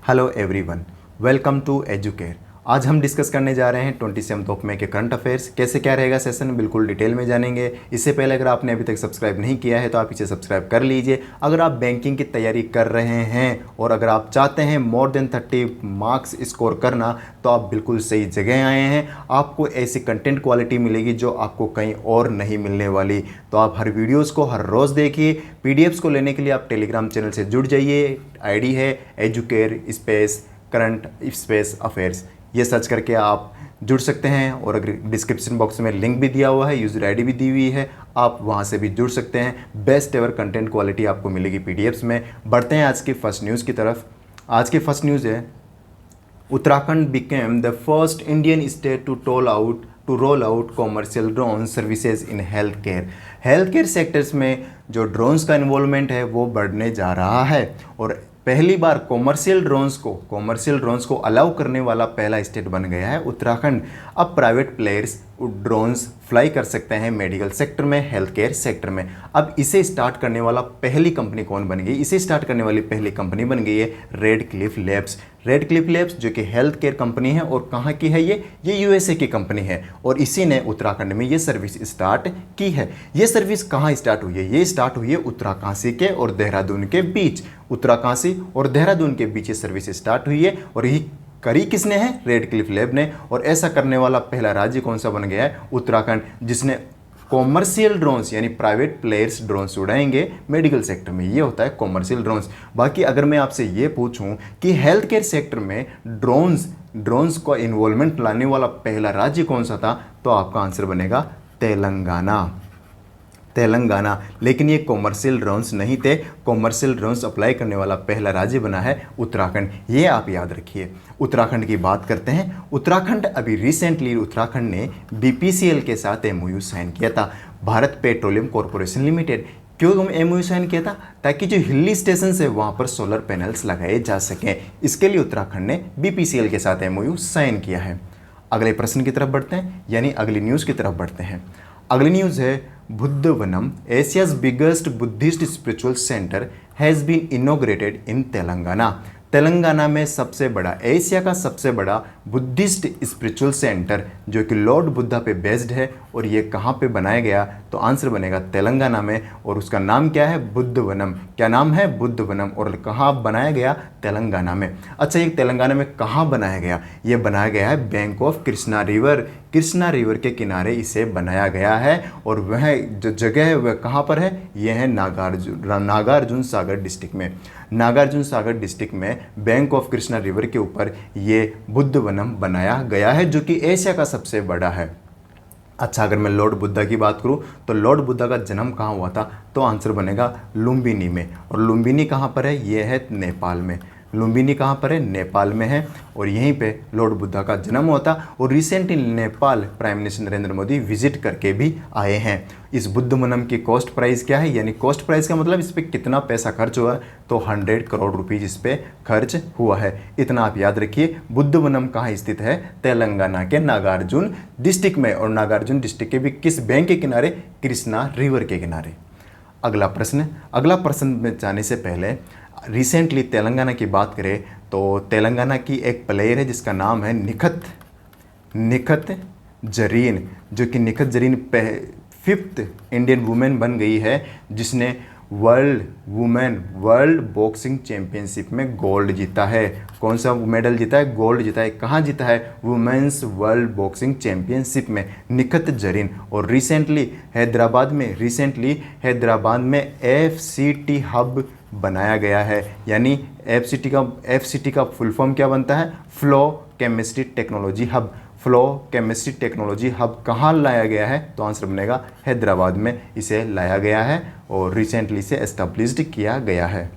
Hello everyone, welcome to Educare. आज हम discuss करने जा रहे हैं 27 मई के करंट अफेयर्स। कैसे क्या रहेगा सेशन, बिल्कुल डिटेल में जानेंगे। इससे पहले अगर आपने अभी तक सब्सक्राइब नहीं किया है तो आप इसे सब्सक्राइब कर लीजिए। अगर आप बैंकिंग की तैयारी कर रहे हैं और अगर आप चाहते हैं मोर देन 30 मार्क्स स्कोर करना तो आप बिल्कुल सही जगह आए हैं। आपको ऐसी कंटेंट क्वालिटी मिलेगी जो आपको कहीं और नहीं मिलने वाली। तो आप हर वीडियोज़ को हर रोज़ देखिए। पीडीएफ्स को लेने के लिए आप टेलीग्राम चैनल से जुड़ जाइए। आईडी है educare space current space affairs. ये सर्च करके आप जुड़ सकते हैं और अगर डिस्क्रिप्शन बॉक्स में लिंक भी दिया हुआ है, यूज़र आईडी भी दी हुई है, आप वहाँ से भी जुड़ सकते हैं। बेस्ट एवर कंटेंट क्वालिटी आपको मिलेगी पीडीएफ्स में। बढ़ते हैं आज की फर्स्ट न्यूज़ की तरफ। आज की फर्स्ट न्यूज़ है, Uttarakhand became the first Indian state to roll out commercial drone services in health care sectors में जो ड्रोन्स का इन्वॉल्वमेंट है वो बढ़ने जा रहा है और पहली बार कॉमर्शियल ड्रोन्स को अलाउ करने वाला पहला स्टेट बन गया है उत्तराखंड। अब प्राइवेट प्लेयर्स ड्रोन्स फ्लाई कर सकते हैं मेडिकल सेक्टर में, हेल्थ केयर सेक्टर में। अब इसे स्टार्ट करने वाला पहली कंपनी कौन बन गई? इसे स्टार्ट करने वाली पहली कंपनी बन गई है रेड क्लिफ लैब्स जो कि हेल्थ केयर कंपनी है। और कहाँ की है ये यूएसए की कंपनी है और इसी ने उत्तराखंड में ये सर्विस स्टार्ट की है। ये सर्विस कहाँ स्टार्ट हुई है? ये स्टार्ट हुई है उत्तराकाशी के और देहरादून के बीच। उत्तराकाशी और देहरादून के बीच ये सर्विस स्टार्ट हुई है और यही करी किसने है? रेड क्लिफ लैब ने। और ऐसा करने वाला पहला राज्य कौन सा बन गया है? उत्तराखंड, जिसने कॉमर्शियल ड्रोन्स यानी प्राइवेट प्लेयर्स ड्रोन्स उड़ाएंगे मेडिकल सेक्टर में। ये होता है कॉमर्शियल ड्रोन्स। बाकी अगर मैं आपसे ये पूछूं कि हेल्थ केयर सेक्टर में ड्रोन्स का इन्वॉल्वमेंट लाने वाला पहला राज्य कौन सा था, तो आपका आंसर बनेगा तेलंगाना। लेकिन ये कॉमर्शियल ड्रोन्स नहीं थे। कॉमर्शियल ड्रोन्स अप्लाई करने वाला पहला राज्य बना है उत्तराखंड। ये आप याद रखिए। उत्तराखंड की बात करते हैं। उत्तराखंड अभी रिसेंटली उत्तराखंड ने बीपीसीएल के साथ एमओयू साइन किया था, भारत पेट्रोलियम कॉरपोरेशन लिमिटेड। क्यों एमओयू साइन किया था? ताकि जो हिली स्टेशन है वहाँ पर सोलर पैनल्स लगाए जा सकें। इसके लिए उत्तराखंड ने बीपीसीएल के साथ एमओयू साइन किया है। अगले प्रश्न की तरफ बढ़ते हैं, यानी अगली न्यूज़ की तरफ बढ़ते हैं। अगली न्यूज़ है, Buddhavanam Asia's biggest Buddhist spiritual centre has been inaugurated in Telangana में सबसे बड़ा, एशिया का सबसे बड़ा बुद्धिस्ट स्पिरिचुअल सेंटर जो कि लॉर्ड बुद्धा पे बेस्ड है। और ये कहाँ पे बनाया गया? तो आंसर बनेगा तेलंगाना में और उसका नाम क्या है? बुद्धवनम। क्या नाम है? बुद्धवनम। और कहाँ बनाया गया? तेलंगाना में। अच्छा, ये तेलंगाना में कहाँ बनाया गया? ये बनाया गया है बैंक ऑफ कृष्णा रिवर के किनारे इसे बनाया गया है। और वह जो जगह है वह कहाँ पर है? यह है नागार्जुन सागर डिस्ट्रिक्ट में। नागार्जुन सागर डिस्ट्रिक्ट में बैंक ऑफ कृष्णा रिवर के ऊपर ये बुद्धवनम बनाया गया है जो कि एशिया का सबसे बड़ा है। अच्छा, अगर मैं लॉर्ड बुद्धा की बात करूं तो लॉर्ड बुद्धा का जन्म कहाँ हुआ था? तो आंसर बनेगा लुम्बिनी में। और लुम्बिनी कहाँ पर है? ये है नेपाल में। लुम्बिनी कहाँ पर है? नेपाल में है। और यहीं पे लॉर्ड बुद्धा का जन्म हुआ था। और recently Nepal prime minister Narendra Modi visit करके भी आए हैं। इस बुद्धवनम की कॉस्ट प्राइस क्या है? यानी कॉस्ट प्राइस का मतलब इस पर कितना पैसा खर्च हुआ है? तो 100 करोड़ रुपीज़ इस पर खर्च हुआ है। इतना आप याद रखिए। बुद्धवनम कहाँ स्थित है? तेलंगाना के नागार्जुन डिस्ट्रिक्ट में। और नागार्जुन डिस्ट्रिक्ट के भी किस बैंक के किनारे? कृष्णा रिवर के किनारे। अगला प्रश्न में जाने से पहले रिसेंटली तेलंगाना की बात करें तो तेलंगाना की एक प्लेयर है जिसका नाम है निखत जरीन, जो कि Nikhat Zareen 5th Indian women बन गई है जिसने वर्ल्ड बॉक्सिंग चैंपियनशिप में गोल्ड जीता है। कौन सा मेडल जीता है? गोल्ड जीता है। कहाँ जीता है? वुमेन्स वर्ल्ड बॉक्सिंग चैंपियनशिप में निखत जरीन। और रिसेंटली हैदराबाद में FCT हब बनाया गया है। यानी FCT का फुल फॉर्म क्या बनता है? फ्लो केमिस्ट्री टेक्नोलॉजी हब कहाँ लाया गया है? तो आंसर बनेगा हैदराबाद में इसे लाया गया है और रिसेंटली इसे एस्टेब्लिश्ड किया गया है।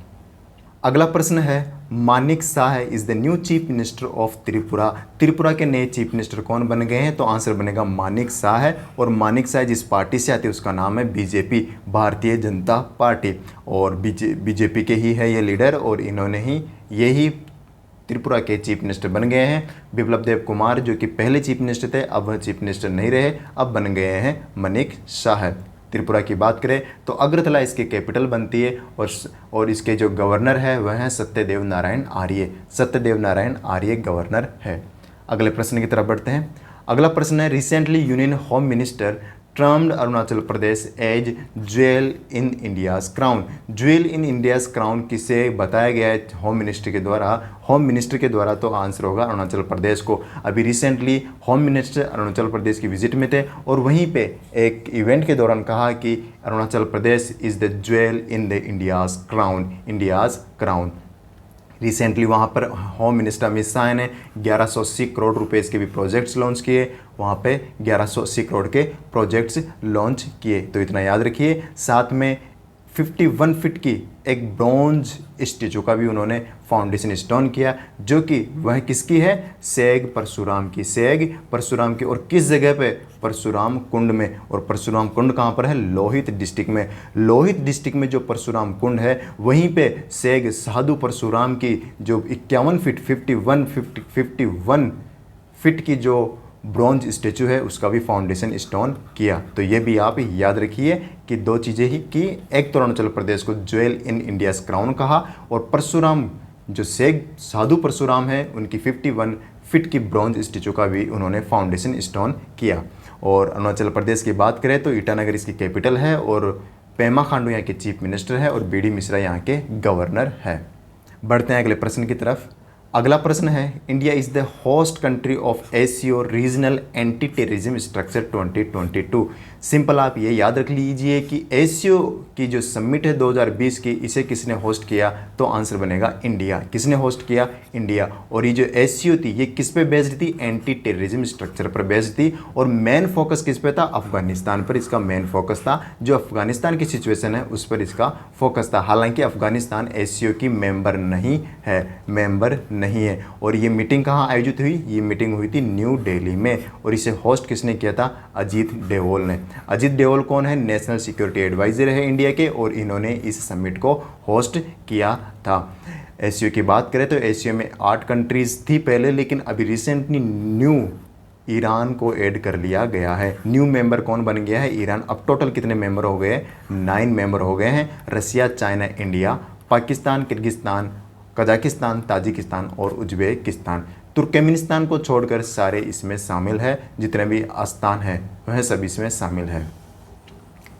अगला प्रश्न है, Manik Shah is the new chief minister of Tripura के नए चीफ मिनिस्टर कौन बन गए हैं? तो आंसर बनेगा मानिक शाह है। और मानिक शाह जिस पार्टी से आते हैं उसका नाम है बीजेपी, भारतीय जनता पार्टी। और बीजेपी के ही है ये लीडर और यही त्रिपुरा के चीफ मिनिस्टर बन गए हैं। बिप्लब देव कुमार जो कि पहले चीफ मिनिस्टर थे, अब वह चीफ मिनिस्टर नहीं रहे, अब बन गए हैं मानिक शाह। त्रिपुरा की बात करें तो अगरतला इसकी कैपिटल बनती है और इसके जो गवर्नर है वह हैं सत्यदेव नारायण आर्य। सत्यदेव नारायण आर्य गवर्नर है। अगले प्रश्न की तरफ बढ़ते हैं। अगला प्रश्न है, recently union home minister termed Arunachal Pradesh as jewel in India's crown. Jewel in India's crown किसे बताया गया है होम मिनिस्टर के द्वारा? होम मिनिस्टर के द्वारा तो आंसर होगा अरुणाचल प्रदेश को। अभी recently home minister Arunachal Pradesh की विजिट में थे और वहीं पे एक इवेंट के दौरान कहा कि Arunachal Pradesh is the jewel in the India's crown, India's crown. Recently वहाँ पर होम मिनिस्टर अमित शाह ने 1180 करोड़ रुपए के भी प्रोजेक्ट्स लॉन्च किए। वहाँ पे 1180 करोड़ के प्रोजेक्ट्स लॉन्च किए, तो इतना याद रखिए। साथ में 51 फीट की एक ब्रॉन्ज स्टेचू का भी उन्होंने फाउंडेशन स्टोन किया, जो कि वह किसकी है? सेग परशुराम की। सेग परशुराम की। और किस जगह पे? परशुराम कुंड में। और परशुराम कुंड कहाँ पर है? लोहित डिस्ट्रिक्ट में। लोहित डिस्ट्रिक्ट में जो परशुराम कुंड है वहीं पे सेग साधु परशुराम की जो 51 फीट की जो ब्रॉन्ज स्टेचू है उसका भी फाउंडेशन स्टोन किया। तो ये भी आप याद रखिए कि दो चीज़ें ही कि एक तो अरुणाचल प्रदेश को ज्वेल इन इंडियाज क्राउन कहा और परशुराम जो सेग साधु परशुराम है उनकी 51 फीट की ब्रॉन्ज स्टेचू का भी उन्होंने फाउंडेशन स्टोन किया। और अरुणाचल प्रदेश की बात करें तो ईटानगर इसकी कैपिटल है और पेमा खांडू यहाँ के चीफ मिनिस्टर है और बीडी मिश्रा यहाँ के गवर्नर है। बढ़ते हैं अगले प्रश्न की तरफ। अगला प्रश्न है, India is the host country of ACO regional anti terrorism structure 2022। Simple आप ये याद रख लीजिए कि एसीओ की जो समिट है 2020 की, इसे किसने होस्ट किया? तो आंसर बनेगा इंडिया। किसने होस्ट किया? इंडिया। और ये जो एसीओ थी ये किस पे बेस्ड थी? एंटी टेररिज्म स्ट्रक्चर पर बेस्ड थी और मेन फोकस किस पे था? अफगानिस्तान पर इसका मेन फोकस था। जो अफगानिस्तान की सिचुएशन है उस पर इसका फोकस था। हालांकि अफगानिस्तान एसीओ की मेंबर नहीं है, मेंबर नहीं है। और ये मीटिंग कहाँ आयोजित हुई? ये मीटिंग हुई थी न्यू दिल्ली में और इसे होस्ट किसने किया था? अजीत डोवाल ने। अजीत डोवाल कौन है? नेशनल सिक्योरिटी एडवाइजर है इंडिया के और इन्होंने इस समिट को होस्ट किया था। एसीओ की बात करें तो एसीओ में 8 कंट्रीज़ थी पहले, लेकिन अभी रिसेंटली न्यू ईरान को ऐड कर लिया गया है। न्यू मेंबर कौन बन गया है? ईरान। अब टोटल कितने मेंबर हो गए? 9 मेंबर हो गए हैं। Russia, China, India, Pakistan, Kyrgyzstan, Kazakhstan, Tajikistan और उज्बेकिस्तान। तुर्कमेनिस्तान को छोड़कर सारे इसमें शामिल है। जितने भी स्थान हैं वह सब इसमें शामिल है।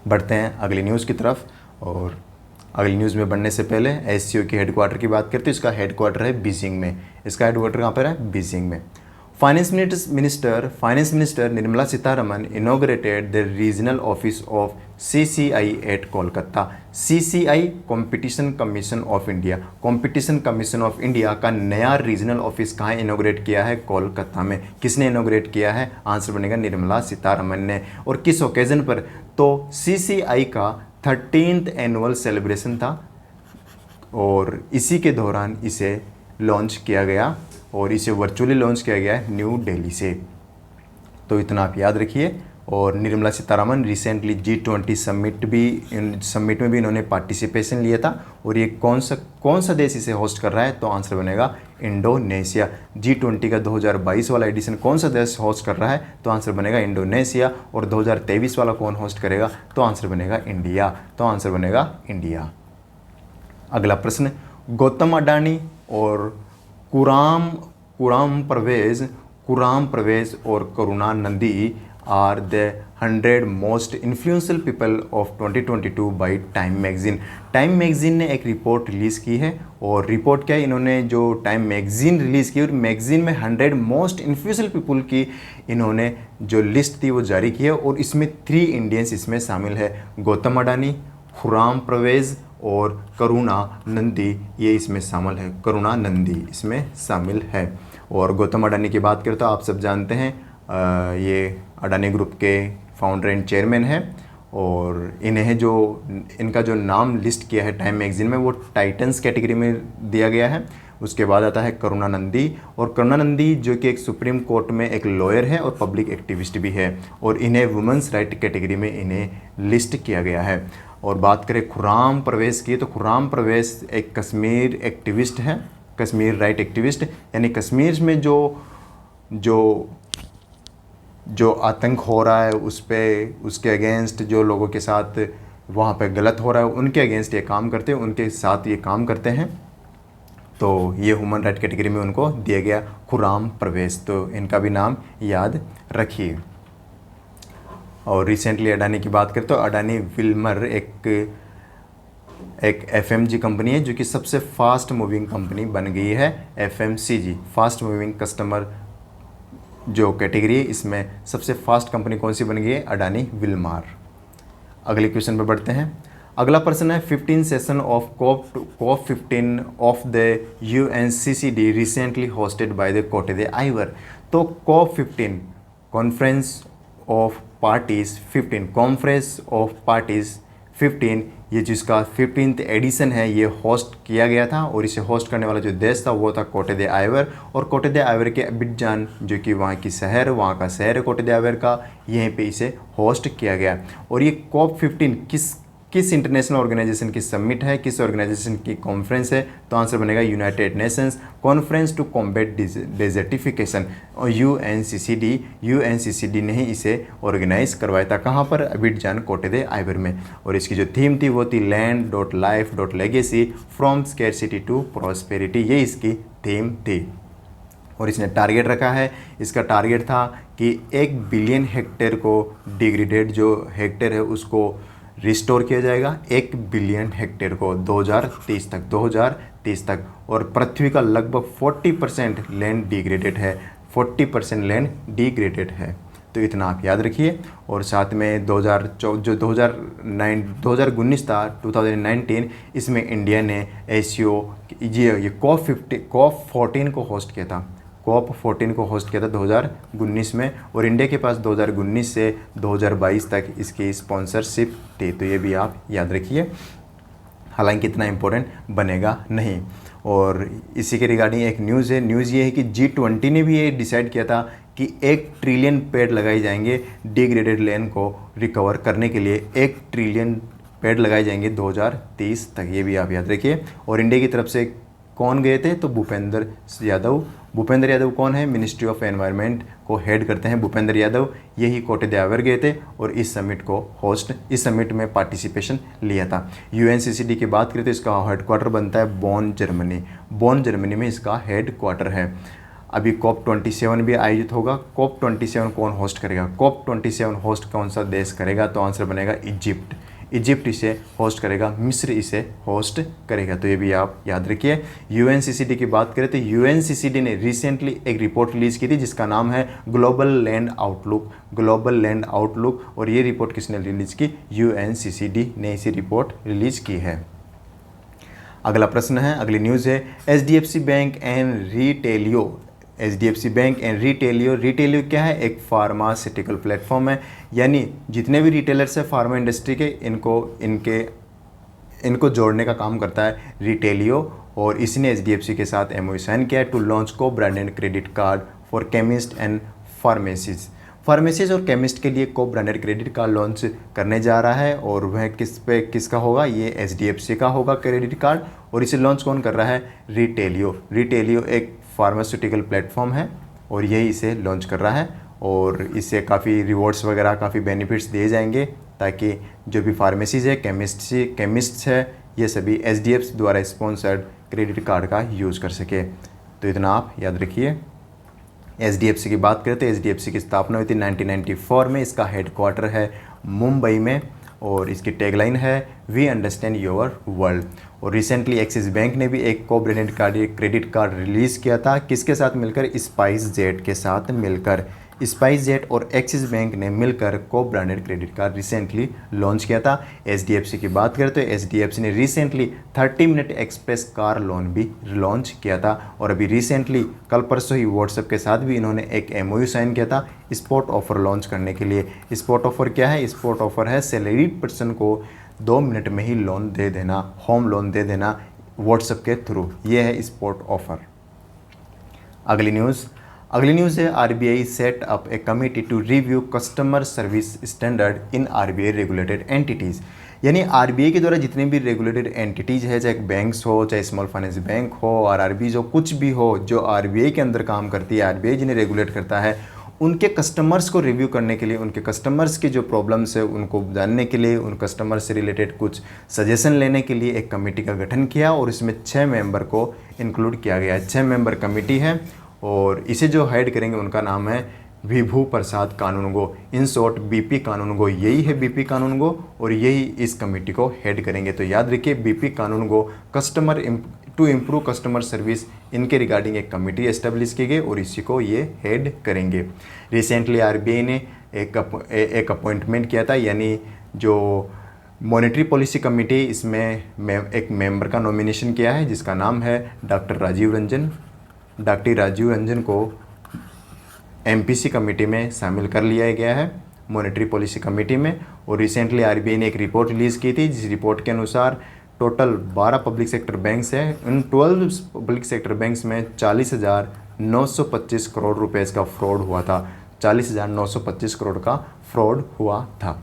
बढ़ते हैं अगली न्यूज़ की तरफ। और अगली न्यूज़ में बढ़ने से पहले एससीओ की हेडक्वार्टर की बात करते हैं। इसका हेडक्वार्टर है बीजिंग में। इसका हेडक्वार्टर कहाँ पर है? बीजिंग में। Finance minister Nirmala Sitharaman inaugurated the regional office of CCI at Kolkata. CCI competition commission of India. Competition commission of India का नया रीजनल ऑफिस कहाँ इनॉग्रेट किया है? कोलकाता में। किसने इनॉग्रेट किया है? आंसर बनेगा निर्मला सीतारमन ने। और किस ओकेजन पर? तो CCI का 13th एनुअल सेलिब्रेशन था और इसी के दौरान इसे लॉन्च किया गया और इसे वर्चुअली लॉन्च किया गया है न्यू दिल्ली से। तो इतना आप याद रखिए। और Nirmala Sitharaman recently G20 summit में भी इन्होंने पार्टिसिपेशन लिया था। और ये कौन सा देश इसे होस्ट कर रहा है? तो आंसर बनेगा इंडोनेशिया। G20 का 2022 वाला एडिशन कौन सा देश होस्ट कर रहा है? तो आंसर बनेगा इंडोनेशिया। और 2023 वाला कौन होस्ट करेगा? तो आंसर बनेगा इंडिया। तो आंसर बनेगा इंडिया। अगला प्रश्न, गौतम अडानी और कुराम परवेज और Karuna Nandy are the 100 most influential people of 2022 by Time magazine. Time magazine ने एक रिपोर्ट रिलीज़ की है और रिपोर्ट क्या है? इन्होंने जो टाइम मैगजीन रिलीज़ की और मैगजीन में 100 मोस्ट इन्फ्लुएंशियल पीपल की इन्होंने जो लिस्ट थी वो जारी की है और इसमें 3 इंडियंस इसमें शामिल है। गौतम अडानी, खुराम परवेज और करुणा नंदी ये इसमें शामिल है। करुणा नंदी इसमें शामिल है। और गौतम अडानी की बात करें तो आप सब जानते हैं ये अडानी ग्रुप के फाउंडर एंड चेयरमैन है और इनका जो नाम लिस्ट किया है टाइम मैगजीन में वो टाइटन्स कैटेगरी में दिया गया है। उसके बाद आता है करुणा नंदी। और करुणा नंदी जो कि एक सुप्रीम कोर्ट में एक लॉयर है और पब्लिक एक्टिविस्ट भी है और इन्हें वुमेंस राइट कैटेगरी में इन्हें लिस्ट किया गया है। और बात करें खुराम परवेज की तो खुराम परवेज एक कश्मीर एक्टिविस्ट है, कश्मीर राइट एक्टिविस्ट, यानी कश्मीर में जो जो आतंक हो रहा है उस पे, उसके अगेंस्ट जो लोगों के साथ वहाँ पे गलत हो रहा है उनके अगेंस्ट ये काम करते हैं, उनके साथ ये काम करते हैं। तो ये ह्यूमन राइट कैटेगरी में उनको दिया गया खुराम परवेज, तो इनका भी नाम याद रखिए। और रिसेंटली अडानी की बात करें तो अडानी विल्मर एक एफएमजी कंपनी है जो कि सबसे फास्ट मूविंग कंपनी बन गई है। एफएमसीजी, फास्ट मूविंग कस्टमर जो कैटेगरी है, इसमें सबसे फास्ट कंपनी कौन सी बन गई है? अडानी विल्मार। अगले क्वेश्चन पे बढ़ते हैं। अगला प्रश्न है 15 session of COP 15 of the UNCCD recently hosted by the Cote d'Ivoire. तो COP 15 conference of parties 15, conference of parties 15, ये जिसका 15th एडिशन है, ये होस्ट किया गया था और इसे होस्ट करने वाला जो देश था वो था कोटे दे आइवर। और कोटे दे आइवर के अबिडजान जो कि वहाँ का शहर है कोटे दे आइवर का, यहीं पे इसे होस्ट किया गया। और ये कॉप 15 किस इंटरनेशनल ऑर्गेनाइजेशन की समिट है, किस ऑर्गेनाइजेशन की कॉन्फ्रेंस है? तो आंसर बनेगा United Nations conference to combat desertification, और यूएनसीसीडी ने ही इसे ऑर्गेनाइज करवाया था। कहाँ पर? अबिडजान कोटे दे आइवर में। और इसकी जो थीम थी वो थी land.life.legacy from scarcity to prosperity, ये इसकी थीम थी। और इसने टारगेट रखा है, इसका टारगेट था कि 1 बिलियन हेक्टेयर को डिग्रेडेड जो हेक्टेयर है उसको रिस्टोर किया जाएगा, 1 बिलियन हेक्टेयर को 2030 तक। और पृथ्वी का लगभग 40% लैंड डिग्रेडेड है, 40% लैंड डिग्रेडेड है। तो इतना आप याद रखिए। और साथ में 2019 था 2019, इसमें इंडिया ने एशियो ये कॉप 14 को होस्ट किया था, कॉप 14 को होस्ट किया था 2019 में। और इंडिया के पास 2019 से 2022 तक इसकी स्पॉन्सरशिप थी, तो ये भी आप याद रखिए, हालांकि इतना इम्पोर्टेंट बनेगा नहीं। और इसी के रिगार्डिंग एक न्यूज़ है, न्यूज़ ये है कि G20 ने भी ये डिसाइड किया था कि 1 ट्रिलियन पेड़ लगाए जाएंगे डिग्रेडेड लैंड को रिकवर करने के लिए, 1 ट्रिलियन पेड़ लगाए जाएंगे 2030 तक, ये भी आप याद रखिए। और इंडिया की तरफ से कौन गए थे? तो भूपेंद्र यादव कौन है? मिनिस्ट्री ऑफ एनवायरनमेंट को हेड करते हैं भूपेंद्र यादव, यही कोटे दे आइवर गए थे और इस समिट में पार्टिसिपेशन लिया था। यूएनसीसीडी की बात करें तो इसका हेडक्वार्टर बनता है बोन, जर्मनी में इसका हेडक्वार्टर है। अभी COP 27 भी आयोजित होगा। COP 27 कौन होस्ट करेगा? COP 27 होस्ट कौन सा देश करेगा? तो आंसर बनेगा इजिप्ट इसे होस्ट करेगा, मिस्र इसे होस्ट करेगा, तो ये भी आप याद रखिए। यूएनसीसीडी की बात करें तो यूएनसीसीडी ने रिसेंटली एक रिपोर्ट रिलीज़ की थी जिसका नाम है ग्लोबल लैंड आउटलुक। और ये रिपोर्ट किसने रिलीज़ की? यूएनसीसीडी ने इसी रिपोर्ट रिलीज़ की है। अगला प्रश्न है, अगली न्यूज़ है एचडीएफसी बैंक एंड रिटेलियो क्या है? एक फार्मास्यूटिकल प्लेटफॉर्म है, यानी जितने भी रिटेलर्स हैं फार्मा इंडस्ट्री के, इनको जोड़ने का काम करता है रिटेलियो। और इसने एचडीएफसी के साथ एमओयू साइन किया है टू लॉन्च को branded credit card for chemist and pharmacies और केमिस्ट के लिए को ब्रांडेड क्रेडिट कार्ड लॉन्च करने जा रहा है। और वह किसका होगा? ये एचडीएफसी का होगा क्रेडिट कार्ड। और इसे लॉन्च कौन कर रहा है? रिटेलियो एक फार्मास्यूटिकल प्लेटफॉर्म है और यही इसे लॉन्च कर रहा है। और इससे काफ़ी रिवॉर्ड्स वगैरह, काफ़ी बेनिफिट्स दिए जाएंगे ताकि जो भी फार्मेसीज है, केमिस्ट्स है, ये सभी एचडीएफसी द्वारा स्पॉन्सर्ड क्रेडिट कार्ड का यूज़ कर सके। तो इतना आप याद रखिए। एचडीएफसी की बात करें तो एचडीएफसी की स्थापना हुई थी 1994 में, इसका हेडक्वार्टर है मुंबई में और इसकी टैगलाइन है वी अंडरस्टैंड योर वर्ल्ड। और रिसेंटली एक्सिस बैंक ने भी एक को ब्रांडेड क्रेडिट कार्ड रिलीज़ किया था, किसके साथ मिलकर? स्पाइसजेट के साथ मिलकर। स्पाइसजेट और एक्सिस बैंक ने मिलकर को branded credit card recently launch किया था। एचडीएफसी की बात करें तो एचडीएफसी ने recently 30 minute express car loan भी लॉन्च किया था। और अभी रिसेंटली कल परसों ही व्हाट्सएप के साथ भी इन्होंने एक एमओयू साइन किया था स्पॉट ऑफर लॉन्च करने के लिए। स्पॉट ऑफर क्या है? स्पॉट ऑफर है सैलरीड पर्सन को 2 मिनट में ही लोन दे देना, होम लोन दे देना व्हाट्सएप के थ्रू, ये है स्पॉट ऑफर। अगली न्यूज़ है RBI set up a committee to review customer service standard in RBI regulated entities. यानी आरबीआई के द्वारा जितने भी रेगुलेटेड एंटिटीज़ है, चाहे बैंक्स हो, चाहे स्मॉल फाइनेंस बैंक हो, आरआरबीज हो, कुछ भी हो जो आरबीआई के अंदर काम करती है, आरबीआई जिन्हें रेगुलेट करता है, उनके कस्टमर्स को रिव्यू करने के लिए, उनके कस्टमर्स की जो प्रॉब्लम्स है उनको जानने के लिए, उन कस्टमर से रिलेटेड कुछ सजेशन लेने के लिए एक कमेटी का गठन किया और इसमें 6 मेंबर को इंक्लूड किया गया है। 6 मेंबर कमेटी है और इसे जो हेड करेंगे उनका नाम है विभू प्रसाद कानूनगो, इन शॉर्ट बीपी कानूनगो। यही है बीपी कानूनगो और यही इस कमेटी को हेड करेंगे। तो याद रखिए BP Kanungo to improve customer service, इनके रिगार्डिंग एक कमेटी एस्टेब्लिश की गई और इसी को ये हेड करेंगे। रिसेंटली आरबीआई ने एक अपॉइंटमेंट किया था, यानी जो मॉनेटरी पॉलिसी कमेटी, इसमें एक मेंबर का नॉमिनेशन किया है जिसका नाम है डॉक्टर राजीव रंजन। डॉक्टर राजीव रंजन को एमपीसी कमेटी में शामिल कर लिया गया है, मॉनेटरी पॉलिसी कमेटी में। और रिसेंटली आरबीआई ने एक रिपोर्ट रिलीज़ की थी जिस रिपोर्ट के अनुसार टोटल 12 पब्लिक सेक्टर बैंक्स हैं, उन 12 पब्लिक सेक्टर बैंक्स में 40,925 करोड़ रुपए का फ्रॉड हुआ था। 40,925 करोड़ का फ्रॉड हुआ था।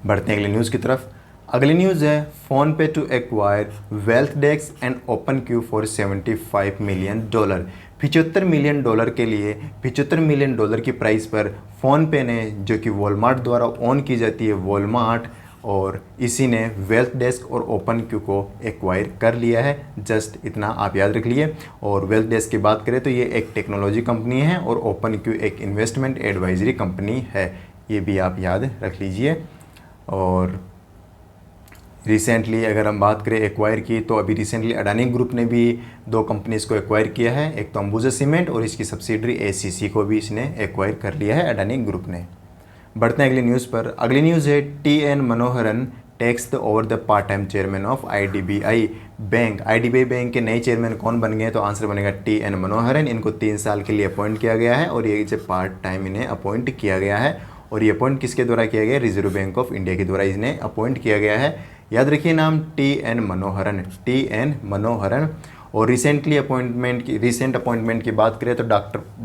बढ़ते हैं अगली न्यूज़ की तरफ। अगली न्यूज़ है PhonePe to acquire WealthDesk and OpenQ for $75 million. $75 million के लिए $75 मिलियन की प्राइस पर फ़ोनपे ने, जो कि वॉलमार्ट द्वारा ओन की जाती है, वॉलमार्ट, और इसी ने वेल्थ डेस्क और ओपन क्यू को एक्वायर कर लिया है। जस्ट इतना आप याद रख लिए। और वेल्थ डेस्क की बात करें तो ये एक टेक्नोलॉजी कंपनी है और ओपन क्यू एक इन्वेस्टमेंट एडवाइजरी कंपनी है, ये भी आप याद रख लीजिए। और रिसेंटली अगर हम बात करें एक्वायर की, तो अभी रिसेंटली अडानी ग्रुप ने भी 2 कंपनीज़ को एक्वायर किया है, एक तो अंबुजा सीमेंट और इसकी सब्सिडरी एसीसी को भी इसने एक्वायर कर लिया है अडानी ग्रुप ने। बढ़ते हैं अगली न्यूज़ पर। अगली न्यूज़ है TN. Manoharan takes the over the part time chairman of IDBI bank. IDBI bank के नए चेयरमैन कौन बन गए? तो आंसर बनेगा टी.एन. मनोहरन। इनको 3 साल के लिए अपॉइंट किया गया है और ये जब पार्ट टाइम इन्हें अपॉइंट किया गया है। और ये अपॉइंट किसके द्वारा किया गया? रिजर्व बैंक ऑफ इंडिया के द्वारा इन्हें अपॉइंट किया गया है। याद रखिए नाम टी.एन. मनोहरन, टी.एन. मनोहरन। और रिसेंट अपॉइंटमेंट की बात करें तो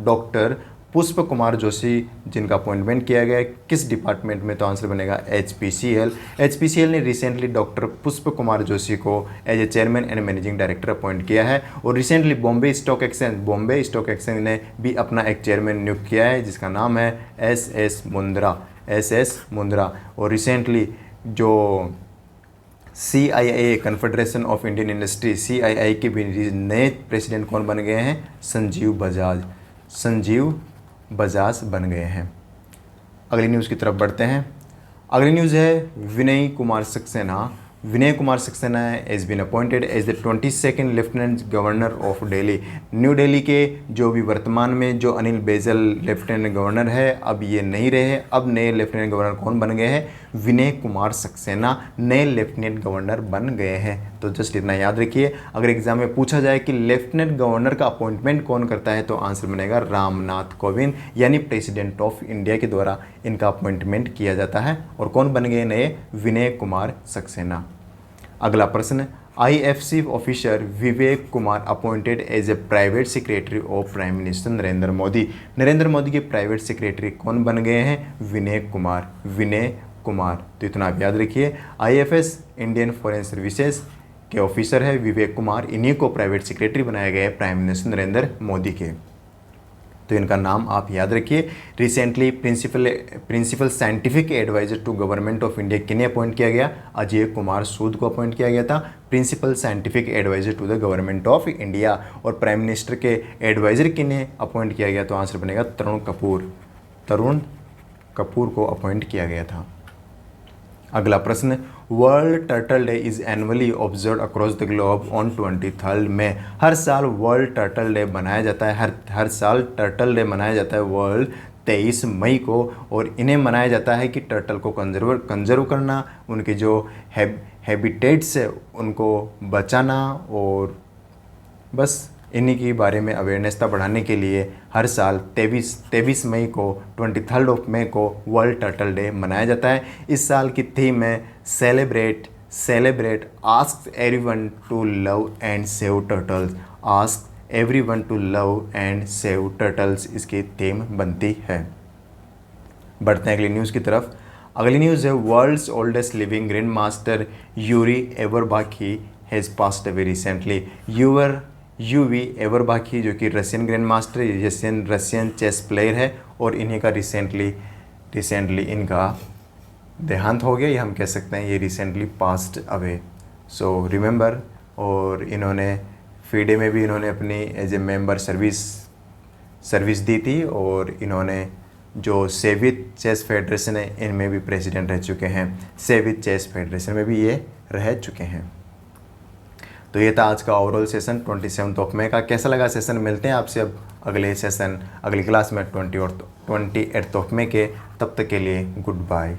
डॉक्टर पुष्प कुमार जोशी जिनका अपॉइंटमेंट किया गया है किस डिपार्टमेंट में? तो आंसर बनेगा एचपीसीएल। एचपीसीएल ने रिसेंटली डॉक्टर पुष्प कुमार जोशी को as a chairman and managing director appoint किया है। और रिसेंटली बॉम्बे स्टॉक एक्सचेंज ने भी अपना एक चेयरमैन नियुक्त किया है जिसका नाम है एस एस मुंद्रा। और रिसेंटली जो CII confederation of Indian industry, CII के भी नए प्रेसिडेंट कौन बन गए हैं? संजीव बजाज बन गए हैं। अगली न्यूज़ की तरफ बढ़ते हैं। अगली न्यूज़ है Vinay Kumar Saxena has been appointed as the 22nd lieutenant governor of Delhi. New Delhi के जो भी वर्तमान में जो अनिल बैजल लेफ्टिनेंट गवर्नर है, अब ये नहीं रहे। अब नए लेफ्टिनेंट गवर्नर कौन बन गए हैं? विनय कुमार सक्सेना नए लेफ्टिनेंट गवर्नर बन गए हैं। तो जस्ट इतना याद रखिए। अगर एग्जाम में पूछा जाए कि लेफ्टिनेंट गवर्नर का अपॉइंटमेंट कौन करता है तो आंसर बनेगा रामनाथ कोविंद, यानी प्रेसिडेंट ऑफ इंडिया के द्वारा इनका अपॉइंटमेंट किया जाता है। और कौन बन गए नए? विनय कुमार सक्सेना। अगला प्रश्न, IFC officer Vivek Kumar appointed as a private secretary of prime minister Narendra Modi. Narendra Modi के प्राइवेट सेक्रेटरी कौन बन गए हैं? विनय कुमार। तो इतना आप याद रखिए। IFS इंडियन फॉरेन सर्विसेज के ऑफिसर है विवेक कुमार, इन्हीं को प्राइवेट सेक्रेटरी बनाया गया है प्राइम मिनिस्टर नरेंद्र मोदी के। तो इनका नाम आप याद रखिए। Recently principal scientific adviser to government of India किन्हें अपॉइंट किया गया? अजय कुमार सूद को अपॉइंट किया गया था principal scientific adviser to the government of India. और प्राइम मिनिस्टर के एडवाइजर किन्हें अपॉइंट किया गया? तो आंसर बनेगा तरुण कपूर को अपॉइंट किया गया था। अगला प्रश्न, world turtle day is annually observe across the globe on 23 मई। हर साल वर्ल्ड टर्टल डे मनाया जाता है। हर साल टर्टल डे मनाया जाता है वर्ल्ड 23 मई को। और इन्हें मनाया जाता है कि टर्टल को कंजर्व करना, उनके जो हैबिटेट्स है उनको बचाना, और बस इन्हीं के बारे में अवेयरनेस बढ़ाने के लिए हर साल 23 मई को 23 मई को वर्ल्ड टर्टल डे मनाया जाता है। इस साल की थीम है celebrate ask everyone to love and save turtles. Ask everyone to love and save turtles इसकी थीम बनती है। बढ़ते हैं अगली न्यूज़ की तरफ। अगली न्यूज़ है world's oldest living grandmaster Yuri Averbakh has passed away recently. Yuri Averbakh जो कि Russian grandmaster, Russian chess player है, और इन्हीं का रिसेंटली इनका देहांत हो गया, या हम कह सकते हैं ये recently passed away. So remember, और इन्होंने फीडे में भी इन्होंने अपनी एज ए मेंबर सर्विस दी थी, और इन्होंने जो सेवित चेस फेडरेशन है इनमें भी प्रेसिडेंट रह चुके हैं, सेवित चेस फेडरेशन में भी ये रह चुके हैं। तो ये था आज का ओवरऑल सेशन 27 ऑफ मई का। कैसा लगा सेशन? मिलते हैं आपसे अब अगले क्लास में 28 ऑफ मई के। तब तक के लिए गुड बाय।